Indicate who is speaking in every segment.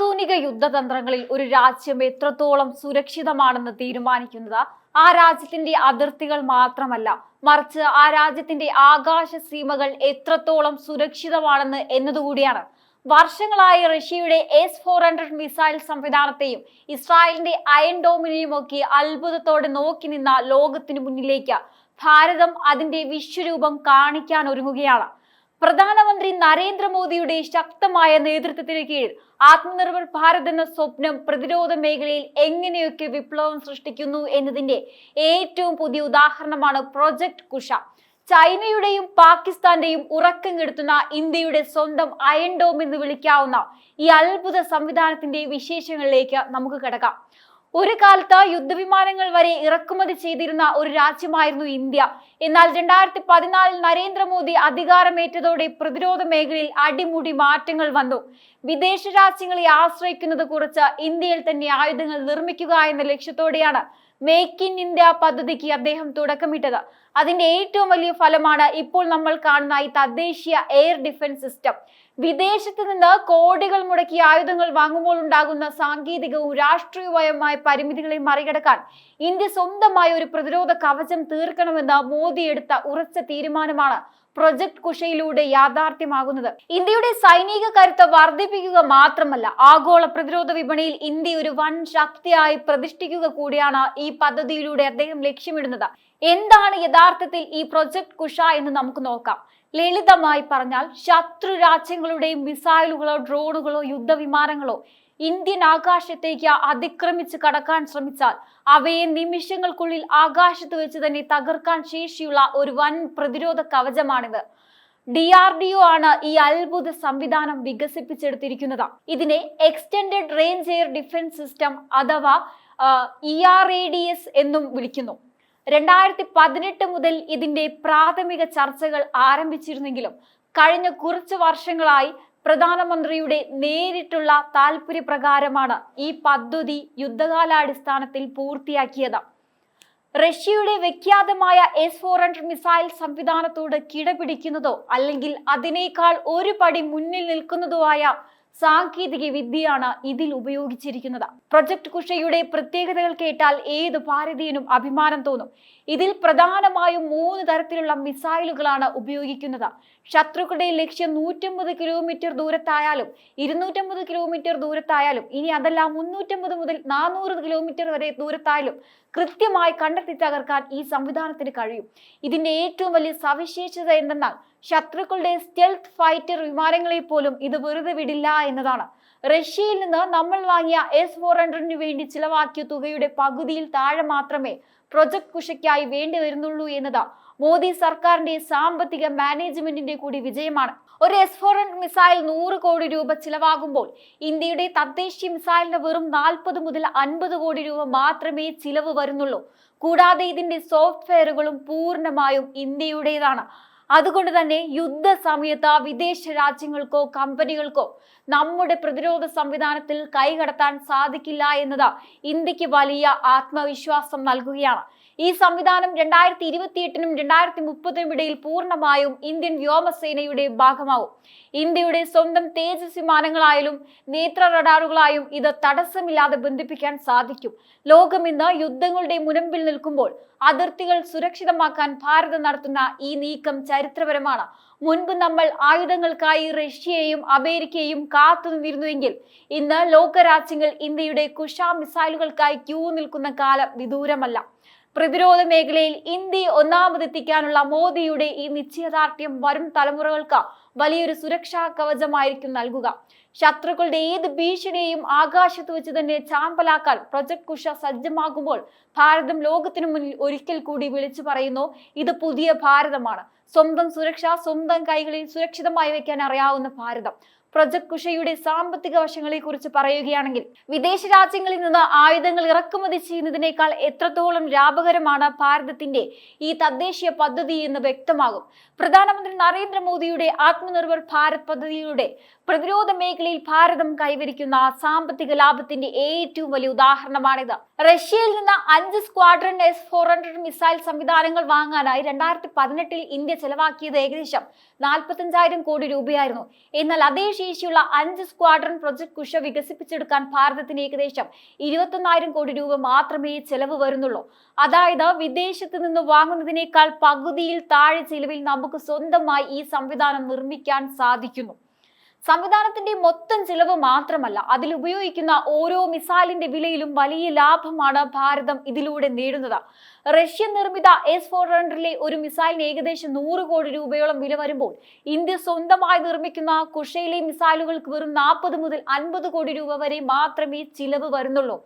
Speaker 1: ആധുനിക യുദ്ധതന്ത്രങ്ങളിൽ ഒരു രാജ്യം എത്രത്തോളം സുരക്ഷിതമാണെന്ന് തീരുമാനിക്കുന്നത് ആ രാജ്യത്തിന്റെ അതിർത്തികൾ മാത്രമല്ല, മറിച്ച് ആ രാജ്യത്തിന്റെ ആകാശ സീമകൾ എത്രത്തോളം സുരക്ഷിതമാണെന്ന് എന്നതുകൂടിയാണ്. വർഷങ്ങളായി റഷ്യയുടെ S-400 മിസൈൽ സംവിധാനത്തെയും ഇസ്രായേലിന്റെ അയൺ ഡോമിനെയും ഒക്കെ അത്ഭുതത്തോടെ നോക്കി നിന്ന ലോകത്തിനു മുന്നിലേക്ക് ഭാരതം അതിന്റെ വിശ്വരൂപം കാണിക്കാൻ ഒരുങ്ങുകയാണ്. പ്രധാനമന്ത്രി നരേന്ദ്രമോദിയുടെ ശക്തമായ നേതൃത്വത്തിന് കീഴിൽ ആത്മനിർഭർ ഭാരത് എന്ന സ്വപ്നം പ്രതിരോധ മേഖലയിൽ എങ്ങനെയൊക്കെ വിപ്ലവം സൃഷ്ടിക്കുന്നു എന്നതിന്റെ ഏറ്റവും പുതിയ ഉദാഹരണമാണ് പ്രൊജക്ട് കുഷ. ചൈനയുടെയും പാകിസ്ഥാന്റെയും ഉറക്കം കെടുത്തുന്ന ഇന്ത്യയുടെ സ്വന്തം അയൺ ഡോം എന്ന് വിളിക്കാവുന്ന ഈ അത്ഭുത സംവിധാനത്തിന്റെ വിശേഷങ്ങളിലേക്ക് നമുക്ക് കിടക്കാം. ഒരു കാലത്ത് യുദ്ധവിമാനങ്ങൾ വരെ ഇറക്കുമതി ചെയ്തിരുന്ന ഒരു രാജ്യമായിരുന്നു ഇന്ത്യ. എന്നാൽ 2014 നരേന്ദ്രമോദി അധികാരമേറ്റതോടെ പ്രതിരോധ മേഖലയിൽ അടിമുടി മാറ്റങ്ങൾ വന്നു. വിദേശ രാജ്യങ്ങളെ ആശ്രയിക്കുന്നത് കുറച്ച് ഇന്ത്യയിൽ തന്നെ ആയുധങ്ങൾ നിർമ്മിക്കുക എന്ന ലക്ഷ്യത്തോടെയാണ് മേക്ക് ഇൻ ഇന്ത്യ പദ്ധതിക്ക് അദ്ദേഹം തുടക്കമിട്ടത്. അതിന്റെ ഏറ്റവും വലിയ ഫലമാണ് ഇപ്പോൾ നമ്മൾ കാണുന്ന ഈ തദ്ദേശീയ എയർ ഡിഫൻസ് സിസ്റ്റം. വിദേശത്ത് നിന്ന് കോടികൾ മുടക്കി ആയുധങ്ങൾ വാങ്ങുമ്പോൾ ഉണ്ടാകുന്ന സാങ്കേതികവും രാഷ്ട്രീയവുമായ പരിമിതികളെ മറികടക്കാൻ ഇന്ത്യ സ്വന്തമായ ഒരു പ്രതിരോധ കവചം തീർക്കണമെന്ന് മോദി എടുത്ത ഉറച്ച തീരുമാനമാണ് പ്രൊജക്ട് കുഷയിലൂടെ യാഥാർത്ഥ്യമാകുന്നത്. ഇന്ത്യയുടെ സൈനിക കരുത്ത് വർദ്ധിപ്പിക്കുക മാത്രമല്ല, ആഗോള പ്രതിരോധ വിപണിയിൽ ഇന്ത്യ ഒരു വൻ ശക്തിയായി പ്രതിഷ്ഠിക്കുക കൂടിയാണ് ഈ പദ്ധതിയിലൂടെ അദ്ദേഹം ലക്ഷ്യമിടുന്നത്. എന്താണ് യഥാർത്ഥത്തിൽ ഈ പ്രൊജക്ട് കുഷ എന്ന് നമുക്ക് നോക്കാം. ലളിതമായി പറഞ്ഞാൽ, ശത്രു രാജ്യങ്ങളുടെ മിസൈലുകളോ ഡ്രോണുകളോ യുദ്ധവിമാനങ്ങളോ ഇന്ത്യൻ ആകാശത്തേക്ക് അതിക്രമിച്ച് കടക്കാൻ ശ്രമിച്ചാൽ അവയെ നിമിഷങ്ങൾക്കുള്ളിൽ ആകാശത്ത് വെച്ച് തന്നെ തകർക്കാൻ ശേഷിയുള്ള ഒരു വൻ പ്രതിരോധ കവചമാണിത്. DRDO ആണ് ഈ അത്ഭുത സംവിധാനം വികസിപ്പിച്ചെടുത്തിരിക്കുന്നത്. ഇതിനെ extended range air defence system അഥവാ ERADS എന്നും വിളിക്കുന്നു. 2018 മുതൽ ഇതിന്റെ പ്രാഥമിക ചർച്ചകൾ ആരംഭിച്ചിരുന്നെങ്കിലും കഴിഞ്ഞ കുറച്ച് വർഷങ്ങളായി പ്രധാനമന്ത്രിയുടെ നേരിട്ടുള്ള താല്പര്യപ്രകാരമാണ് ഈ പദ്ധതി യുദ്ധകാലാടിസ്ഥാനത്തിൽ പൂർത്തിയാക്കിയത്. റഷ്യയുടെ വിഖ്യാതമായ S-400 മിസൈൽ സംവിധാനത്തോട് കിടപിടിക്കുന്നതോ അല്ലെങ്കിൽ അതിനേക്കാൾ ഒരു പടി മുന്നിൽ നിൽക്കുന്നതോ ആയ സാങ്കേതിക വിദ്യയാണ് ഇതിൽ ഉപയോഗിച്ചിരിക്കുന്നത്. പ്രൊജക്ട് കുഷയുടെ പ്രത്യേകതകൾ കേട്ടാൽ ഏത് ഭാരതീയനും അഭിമാനം തോന്നും. ഇതിൽ പ്രധാനമായും 3 തരത്തിലുള്ള മിസൈലുകളാണ് ഉപയോഗിക്കുന്നത്. ശത്രുക്കളുടെ ലക്ഷ്യം 150 കിലോമീറ്റർ ദൂരത്തായാലും 250 കിലോമീറ്റർ ദൂരത്തായാലും, ഇനി അതല്ല 350 മുതൽ 400 കിലോമീറ്റർ വരെ ദൂരത്തായാലും കൃത്യമായി കണ്ടെത്തി തകർക്കാൻ ഈ സംവിധാനത്തിന് കഴിയും. ഇതിന്റെ ഏറ്റവും വലിയ സവിശേഷത എന്തെന്നാൽ, ശത്രുക്കളുടെ സ്റ്റെൽത്ത് ഫൈറ്റർ വിമാനങ്ങളെ പോലും ഇത് വെറുതെ വിടില്ല എന്നതാണ്. റഷ്യയിൽ നിന്ന് നമ്മൾ വാങ്ങിയ S-400 വേണ്ടി ചിലവാക്കിയ തുകയുടെ പകുതിയിൽ താഴെ മാത്രമേ പ്രൊജക്ട് കുഷയ്ക്കായി വേണ്ടി വരുന്നുള്ളൂ എന്നത് മോദി സർക്കാരിന്റെ സാമ്പത്തിക മാനേജ്മെന്റിന്റെ കൂടി വിജയമാണ്. ഒരു S-400 മിസൈൽ 100 കോടി രൂപ ചിലവാകുമ്പോൾ ഇന്ത്യയുടെ തദ്ദേശീയ മിസൈലിന് വെറും 40 മുതൽ 50 കോടി രൂപ മാത്രമേ ചിലവ് വരുന്നുള്ളൂ. കൂടാതെ ഇതിന്റെ സോഫ്റ്റ്വെയറുകളും പൂർണ്ണമായും ഇന്ത്യയുടേതാണ്. അതുകൊണ്ട് തന്നെ യുദ്ധ സമയത്ത് വിദേശ രാജ്യങ്ങൾക്കോ കമ്പനികൾക്കോ നമ്മുടെ പ്രതിരോധ സംവിധാനത്തിൽ കൈകടത്താൻ സാധിക്കില്ല എന്നത് ഇന്ത്യക്ക് വലിയ ആത്മവിശ്വാസം നൽകുകയാണ്. ഈ സംവിധാനം 2028-നും 2030-നും ഇടയിൽ പൂർണ്ണമായും ഇന്ത്യൻ വ്യോമസേനയുടെ ഭാഗമാവും. ഇന്ത്യയുടെ സ്വന്തം തേജസ് വിമാനങ്ങളായാലും നേത്ര റഡാറുകളായും ഇത് തടസ്സമില്ലാതെ ബന്ധിപ്പിക്കാൻ സാധിക്കും. ലോകം ഇന്ന് യുദ്ധങ്ങളുടെ മുനമ്പിൽ നിൽക്കുമ്പോൾ അതിർത്തികൾ സുരക്ഷിതമാക്കാൻ ഭാരതം നടത്തുന്ന ഈ നീക്കം ചരിത്രപരമാണ്. മുൻപ് നമ്മൾ ആയുധങ്ങൾക്കായി റഷ്യയെയും അമേരിക്കയെയും കാത്തു നിന്നിരുന്നുവെങ്കിൽ ഇന്ന് ലോകരാജ്യങ്ങൾ ഇന്ത്യയുടെ കുഷ മിസൈലുകൾക്കായി ക്യൂ നിൽക്കുന്ന കാലം വിദൂരമല്ല. പ്രതിരോധ മേഖലയിൽ ഇന്ത്യയെ ഒന്നാമതെത്തിക്കാനുള്ള മോദിയുടെ ഈ നിശ്ചയദാർഢ്യം വരും തലമുറകൾക്ക് വലിയൊരു സുരക്ഷാ കവചമായിരിക്കും നൽകുക. ശത്രുക്കളുടെ ഏത് ഭീഷണിയെയും ആകാശത്ത് വെച്ച് തന്നെ ചാമ്പലാക്കാൻ പ്രൊജക്ട് കുഷ സജ്ജമാകുമ്പോൾ ഭാരതം ലോകത്തിനു മുന്നിൽ ഒരിക്കൽ കൂടി വിളിച്ചു പറയുന്നു, ഇത് പുതിയ ഭാരതമാണ്. സ്വന്തം സുരക്ഷ സ്വന്തം കൈകളിൽ സുരക്ഷിതമായി വെക്കാൻ അറിയാവുന്ന ഭാരതം. പ്രൊജക്ട് കുഷയുടെ സാമ്പത്തിക വശങ്ങളെ കുറിച്ച് പറയുകയാണെങ്കിൽ, വിദേശ രാജ്യങ്ങളിൽ നിന്ന് ആയുധങ്ങൾ ഇറക്കുമതി ചെയ്യുന്നതിനേക്കാൾ എത്രത്തോളം ലാഭകരമാണ് ഭാരതത്തിന്റെ ഈ തദ്ദേശീയ പദ്ധതി എന്ന് വ്യക്തമാകും. പ്രധാനമന്ത്രി നരേന്ദ്രമോദിയുടെ ആത്മനിർഭർ ഭാരത് പദ്ധതിയുടെ പ്രതിരോധ മേഖലയിൽ ഭാരതം കൈവരിക്കുന്ന സാമ്പത്തിക ലാഭത്തിന്റെ ഏറ്റവും വലിയ ഉദാഹരണമാണിത്. റഷ്യയിൽ നിന്ന് 5 സ്ക്വാഡ്രൺ S-400 മിസൈൽ സംവിധാനങ്ങൾ വാങ്ങാനായി 2018 ഇന്ത്യ ചെലവാക്കിയത് ഏകദേശം 45,000 കോടി രൂപയായിരുന്നു. എന്നാൽ അതേ ശേഷിയുള്ള 5 സ്ക്വാഡ്രൺ പ്രൊജക്ട് കുശ വികസിപ്പിച്ചെടുക്കാൻ ഭാരതത്തിന് ഏകദേശം 21,000 കോടി രൂപ മാത്രമേ ചെലവ് വരുന്നുള്ളൂ. അതായത് വിദേശത്ത് നിന്ന് വാങ്ങുന്നതിനേക്കാൾ പകുതിയിൽ താഴെ ചെലവിൽ നമുക്ക് സ്വന്തമായി ഈ സംവിധാനം നിർമ്മിക്കാൻ സാധിക്കുന്നു. സംവിധാനത്തിന്റെ മൊത്തം ചിലവ് മാത്രമല്ല, അതിൽ ഉപയോഗിക്കുന്ന ഓരോ മിസൈലിന്റെ വിലയിലും വലിയ ലാഭമാണ് ഭാരതം ഇതിലൂടെ നേടുന്നത്. റഷ്യൻ നിർമ്മിത S-400 ഒരു മിസൈലിന് ഏകദേശം 100 കോടി രൂപയോളം വില വരുമ്പോൾ ഇന്ത്യ സ്വന്തമായി നിർമ്മിക്കുന്ന കുശയിലെ മിസൈലുകൾക്ക് വെറും 40 മുതൽ 50 കോടി രൂപ വരെ മാത്രമേ ചിലവ് വരുന്നുള്ളൂ.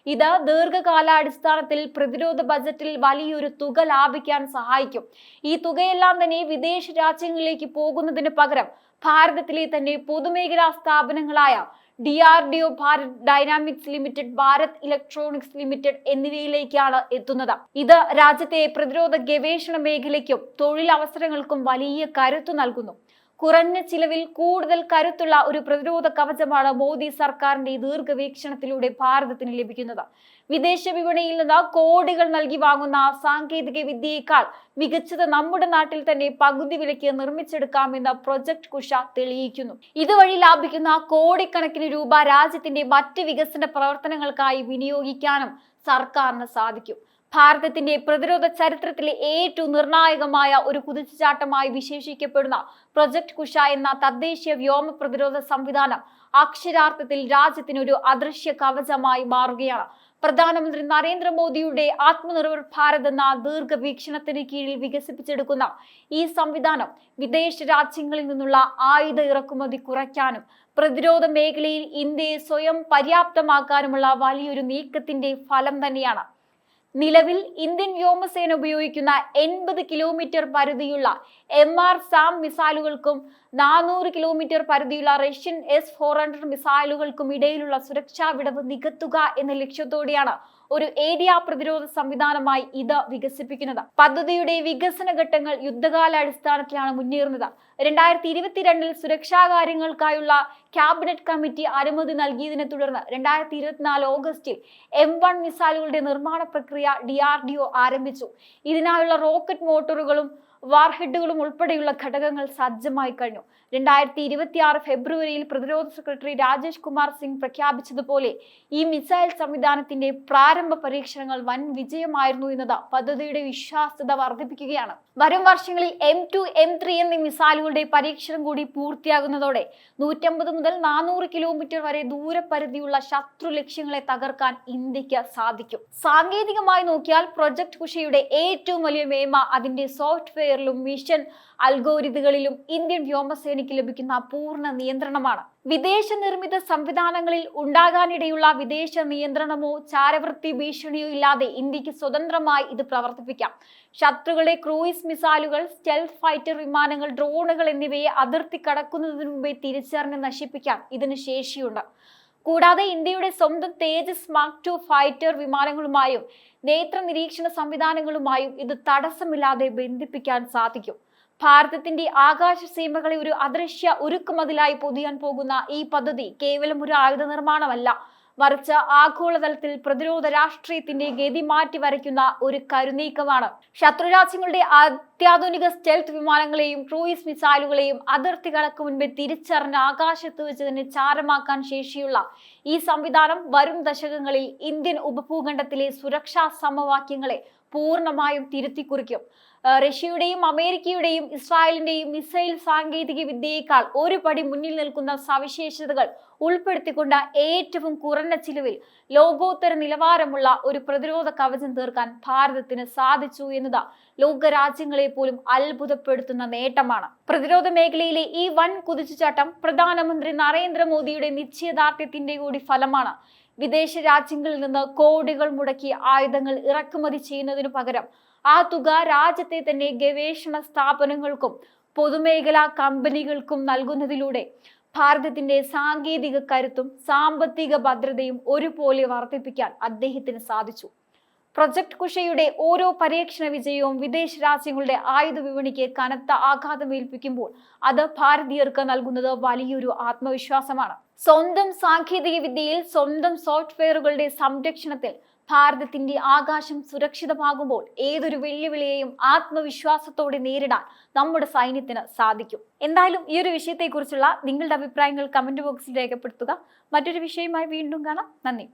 Speaker 1: ഇത് ദീർഘകാലാടിസ്ഥാനത്തിൽ പ്രതിരോധ ബജറ്റിൽ വലിയൊരു തുക ലാഭിക്കാൻ സഹായിക്കും. ഈ തുകയെല്ലാം തന്നെ വിദേശ രാജ്യങ്ങളിലേക്ക് പോകുന്നതിന് പകരം ഭാരതത്തിലെ തന്നെ പൊതുമേഖലാ സ്ഥാപനങ്ങളായ DRDO, Bharat Dynamics Limited, Bharat Electronics Limited എന്നിവയിലേക്കാണ് എത്തുന്നത്. ഇത് രാജ്യത്തെ പ്രതിരോധ ഗവേഷണ മേഖലയ്ക്കും തൊഴിലവസരങ്ങൾക്കും വലിയ കരുത്തു നൽകുന്നു. കുറഞ്ഞ ചിലവിൽ കൂടുതൽ കരുത്തുള്ള ഒരു പ്രതിരോധ കവചമാണ് മോദി സർക്കാരിന്റെ ദീർഘവീക്ഷണത്തിലൂടെ ഭാരതത്തിന് ലഭിക്കുന്നത്. വിദേശ വിപണിയിൽ നിന്ന് കോടികൾ നൽകി വാങ്ങുന്ന സാങ്കേതിക വിദ്യയേക്കാൾ മികച്ചത് നമ്മുടെ നാട്ടിൽ തന്നെ പകുതി വിലയ്ക്ക് നിർമ്മിച്ചെടുക്കാമെന്ന് പ്രൊജക്ട് കുശ തെളിയിക്കുന്നു. ഇതുവഴി ലാഭിക്കുന്ന കോടിക്കണക്കിന് രൂപ രാജ്യത്തിന്റെ മറ്റ് വികസന പ്രവർത്തനങ്ങൾക്കായി വിനിയോഗിക്കാനും സർക്കാരിന് സാധിക്കും. ഭാരതത്തിന്റെ പ്രതിരോധ ചരിത്രത്തിലെ ഏറ്റവും നിർണായകമായ ഒരു കുതിച്ചുചാട്ടമായി വിശേഷിക്കപ്പെടുന്ന പ്രൊജക്ട് കുശ എന്ന തദ്ദേശീയ വ്യോമ പ്രതിരോധ സംവിധാനം അക്ഷരാർത്ഥത്തിൽ രാജ്യത്തിനൊരു അദൃശ്യ കവചമായി മാറുകയാണ്. പ്രധാനമന്ത്രി നരേന്ദ്രമോദിയുടെ ആത്മനിർഭർ ഭാരത് എന്ന ദീർഘവീക്ഷണത്തിന് കീഴിൽ വികസിപ്പിച്ചെടുക്കുന്ന ഈ സംവിധാനം വിദേശ രാജ്യങ്ങളിൽ നിന്നുള്ള ആയുധ ഇറക്കുമതി കുറയ്ക്കാനും പ്രതിരോധ മേഖലയിൽ ഇന്ത്യയെ സ്വയം പര്യാപ്തമാക്കാനുമുള്ള വലിയൊരു നീക്കത്തിന്റെ ഫലം തന്നെയാണ്. നിലവിൽ ഇന്ത്യൻ വ്യോമസേന ഉപയോഗിക്കുന്ന 80 കിലോമീറ്റർ പരിധിയുള്ള MR-SAM മിസൈലുകൾക്കും 400 കിലോമീറ്റർ പരിധിയുള്ള റഷ്യൻ S-400 മിസൈലുകൾക്കും ഇടയിലുള്ള സുരക്ഷാ വിടവ് നികത്തുക എന്ന ലക്ഷ്യത്തോടെയാണ് ഒരു ഏരിയ പ്രതിരോധ സംവിധാനമായി ഇത് വികസിപ്പിക്കുന്നത്. പദ്ധതിയുടെ വികസന ഘട്ടങ്ങൾ യുദ്ധകാലാടിസ്ഥാനത്തിലാണ് മുന്നേറുന്നത്. 2022 സുരക്ഷാ കാര്യങ്ങൾക്കായുള്ള ക്യാബിനറ്റ് കമ്മിറ്റി അനുമതി നൽകിയതിനെ തുടർന്ന് 2024 ഓഗസ്റ്റിൽ M1 മിസൈലുകളുടെ നിർമ്മാണ പ്രക്രിയ DRDO ആരംഭിച്ചു. ഇതിനായുള്ള റോക്കറ്റ് മോട്ടോറുകളും വാർഹെഡുകളും ഉൾപ്പെടെയുള്ള ഘടകങ്ങൾ സജ്ജമായി കഴിഞ്ഞു. 2026 ഫെബ്രുവരിയിൽ പ്രതിരോധ സെക്രട്ടറി രാജേഷ് കുമാർ സിംഗ് പ്രഖ്യാപിച്ചതുപോലെ ഈ മിസൈൽ സംവിധാനത്തിന്റെ പ്രാരംഭ പരീക്ഷണങ്ങൾ വൻ വിജയമായിരുന്നു എന്നത് പദ്ധതിയുടെ വിശ്വാസ്യത വർദ്ധിപ്പിക്കുകയാണ്. വരും വർഷങ്ങളിൽ M2, M3 എന്നീ മിസൈലുകളുടെ പരീക്ഷണം കൂടി പൂർത്തിയാകുന്നതോടെ 150 മുതൽ 400 കിലോമീറ്റർ വരെ ദൂരപരിധിയുള്ള ശത്രു ലക്ഷ്യങ്ങളെ തകർക്കാൻ ഇന്ത്യക്ക് സാധിക്കും. സാങ്കേതികമായി നോക്കിയാൽ പ്രൊജക്ട് കുശയുടെ ഏറ്റവും വലിയ മേന്മ അതിന്റെ സോഫ്റ്റ്വെയറിലും മിഷൻ അൽഗോരിതങ്ങളിലും ഇന്ത്യൻ വ്യോമസേനയ്ക്ക് ലഭിക്കുന്ന പൂർണ്ണ നിയന്ത്രണമാണ്. വിദേശ നിർമ്മിത സംവിധാനങ്ങളിൽ ഉണ്ടാകാനിടയുള്ള വിദേശ നിയന്ത്രണമോ ചാരവൃത്തി ഭീഷണിയോ ഇല്ലാതെ ഇന്ത്യക്ക് സ്വതന്ത്രമായി ഇത് പ്രവർത്തിപ്പിക്കാം. ശത്രുക്കളെ ക്രൂയിസ് മിസൈലുകൾ, സ്റ്റെൽത്ത് ഫൈറ്റർ വിമാനങ്ങൾ, ഡ്രോണുകൾ എന്നിവയെ അതിർത്തി കടക്കുന്നതിന് മുമ്പേ തിരിച്ചറിഞ്ഞ് നശിപ്പിക്കാൻ ഇതിന് ശേഷിയുണ്ട്. കൂടാതെ ഇന്ത്യയുടെ സ്വന്തം തേജസ് മാർക്ക് 2 ഫൈറ്റർ വിമാനങ്ങളുമായും നേത്ര നിരീക്ഷണ സംവിധാനങ്ങളുമായും ഇത് തടസ്സമില്ലാതെ ബന്ധിപ്പിക്കാൻ സാധിക്കും. ഭാരതത്തിന്റെ ആകാശ സീമകളെ ഒരു അദൃശ്യ ഉരുക്കുമതിലായി പൊതിയാൻ പോകുന്ന ഈ പദ്ധതി കേവലം ഒരു ആയുധ നിർമ്മാണമല്ല, മറിച്ച് ആഗോളതലത്തിൽ പ്രതിരോധ രാഷ്ട്രീയത്തിന്റെ ഗതി മാറ്റി വരയ്ക്കുന്ന ഒരു കരുനീക്കമാണ്. ശത്രുരാജ്യങ്ങളുടെ അത്യാധുനിക സ്റ്റെൽത്ത് വിമാനങ്ങളെയും ക്രൂയിസ് മിസൈലുകളെയും അതിർത്തി കടക്കും മുൻപേ തിരിച്ചറിഞ്ഞ് ആകാശത്ത് വെച്ച് തന്നെ ചാരമാക്കാൻ ശേഷിയുള്ള ഈ സംവിധാനം വരും ദശകങ്ങളിൽ ഇന്ത്യൻ ഉപഭൂഖണ്ഡത്തിലെ സുരക്ഷാ സമവാക്യങ്ങളെ പൂർണ്ണമായും തിരുത്തിക്കുറിക്കും. റഷ്യയുടെയും അമേരിക്കയുടെയും ഇസ്രായേലിന്റെയും മിസൈൽ സാങ്കേതിക വിദ്യയേക്കാൾ ഒരു പടി മുന്നിൽ നിൽക്കുന്ന സവിശേഷതകൾ ഉൾപ്പെടുത്തിക്കൊണ്ട് ഏറ്റവും കുറഞ്ഞ ചിലവിൽ ലോകോത്തര നിലവാരമുള്ള ഒരു പ്രതിരോധ കവചം തീർക്കാൻ ഭാരതത്തിന് സാധിച്ചു എന്നത് ലോകരാജ്യങ്ങളെ പോലും അത്ഭുതപ്പെടുത്തുന്ന നേട്ടമാണ്. പ്രതിരോധ മേഖലയിലെ ഈ വൻ കുതിച്ചുചാട്ടം പ്രധാനമന്ത്രി നരേന്ദ്രമോദിയുടെ നിശ്ചയദാർഢ്യത്തിന്റെ കൂടി ഫലമാണ്. വിദേശ രാജ്യങ്ങളിൽ നിന്ന് കോടികൾ മുടക്കി ആയുധങ്ങൾ ഇറക്കുമതി ചെയ്യുന്നതിനു പകരം ആ തുക രാജ്യത്തെ തന്നെ ഗവേഷണ സ്ഥാപനങ്ങൾക്കും പൊതുമേഖലാ കമ്പനികൾക്കും നൽകുന്നതിലൂടെ ഭാരതത്തിന്റെ സാങ്കേതിക കരുത്തും സാമ്പത്തിക ഭദ്രതയും ഒരുപോലെ വർദ്ധിപ്പിക്കാൻ അദ്ദേഹത്തിന് സാധിച്ചു. പ്രൊജക്ട് കുശയുടെ ഓരോ പരീക്ഷണ വിജയവും വിദേശ രാജ്യങ്ങളുടെ ആയുധ വിപണിക്ക് കനത്ത ആഘാതമേൽപ്പിക്കുമ്പോൾ അത് ഭാരതീയർക്ക് നൽകുന്നത് വലിയൊരു ആത്മവിശ്വാസമാണ്. സ്വന്തം സാങ്കേതിക വിദ്യയിൽ, സ്വന്തം സോഫ്റ്റ്വെയറുകളുടെ സംരക്ഷണത്തിൽ ഭാരതത്തിന്റെ ആകാശം സുരക്ഷിതമാകുമ്പോൾ ഏതൊരു വെല്ലുവിളിയെയും ആത്മവിശ്വാസത്തോടെ നേരിടാൻ നമ്മുടെ സൈന്യത്തിന് സാധിക്കും. എന്തായാലും ഈ ഒരു വിഷയത്തെക്കുറിച്ചുള്ള നിങ്ങളുടെ അഭിപ്രായങ്ങൾ കമന്റ് ബോക്സിൽ രേഖപ്പെടുത്തുക. മറ്റൊരു വിഷയവുമായി വീണ്ടും കാണാം. നന്ദി.